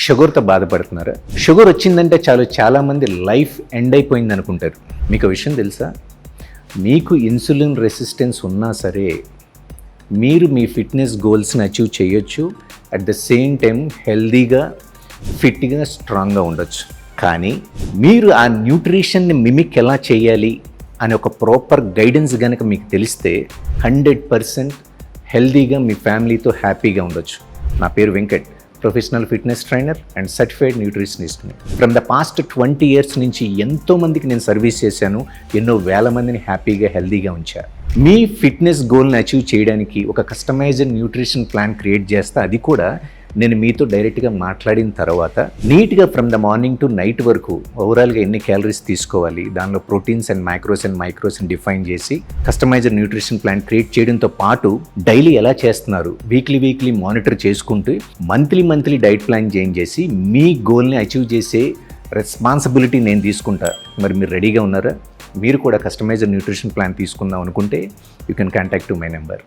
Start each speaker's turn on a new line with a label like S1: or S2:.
S1: షుగర్తో బాధపడుతున్నారా? షుగర్ వచ్చిందంటే చాలామంది లైఫ్ ఎండ్ అయిపోయింది అనుకుంటారు. మీకు విషయం తెలుసా? మీకు ఇన్సులిన్ రెసిస్టెన్స్ ఉన్నా సరే మీరు మీ ఫిట్నెస్ గోల్స్ని అచీవ్ చేయొచ్చు. అట్ ద సేమ్ టైం హెల్దీగా, ఫిట్గా, స్ట్రాంగ్గా ఉండొచ్చు. కానీ మీరు ఆ న్యూట్రిషన్ని మిమిక్ ఎలా చేయాలి అనే ఒక ప్రాపర్ గైడెన్స్ కనుక మీకు తెలిస్తే 100% హెల్దీగా మీ ఫ్యామిలీతో హ్యాపీగా ఉండొచ్చు. నా పేరు Venkat, professional fitness trainer and certified న్యూట్రిషనిస్ట్ని. ఫ్రమ్ ద పాస్ట్ 20 years నుంచి ఎంతోమందికి నేను సర్వీస్ చేశాను. ఎన్నో వేల మందిని హ్యాపీగా, హెల్దీగా ఉంచాను. మీ ఫిట్నెస్ గోల్ని అచీవ్ చేయడానికి ఒక కస్టమైజ్డ్ న్యూట్రిషన్ ప్లాన్ క్రియేట్ చేస్తా. అది కూడా నేను మీతో డైరెక్ట్గా మాట్లాడిన తర్వాత నీట్గా from the morning to night వరకు ఓవరాల్గా ఎన్ని క్యాలరీస్ తీసుకోవాలి, దానిలో ప్రోటీన్స్ అండ్ మైక్రోస్ డిఫైన్ చేసి కస్టమైజ్డ్ న్యూట్రిషన్ ప్లాన్ క్రియేట్ చేయడంతో పాటు డైలీ ఎలా చేస్తున్నారు వీక్లీ మానిటర్ చేసుకుంటూ మంత్లీ డైట్ ప్లాన్ చేంజ్ చేసి మీ గోల్ని అచీవ్ చేసే రెస్పాన్సిబిలిటీ నేను తీసుకుంటా. మరి మీరు రెడీగా ఉన్నారా? మీరు కూడా కస్టమైజ్డ్ న్యూట్రిషన్ ప్లాన్ తీసుకుందాం అనుకుంటే you can contact to my number.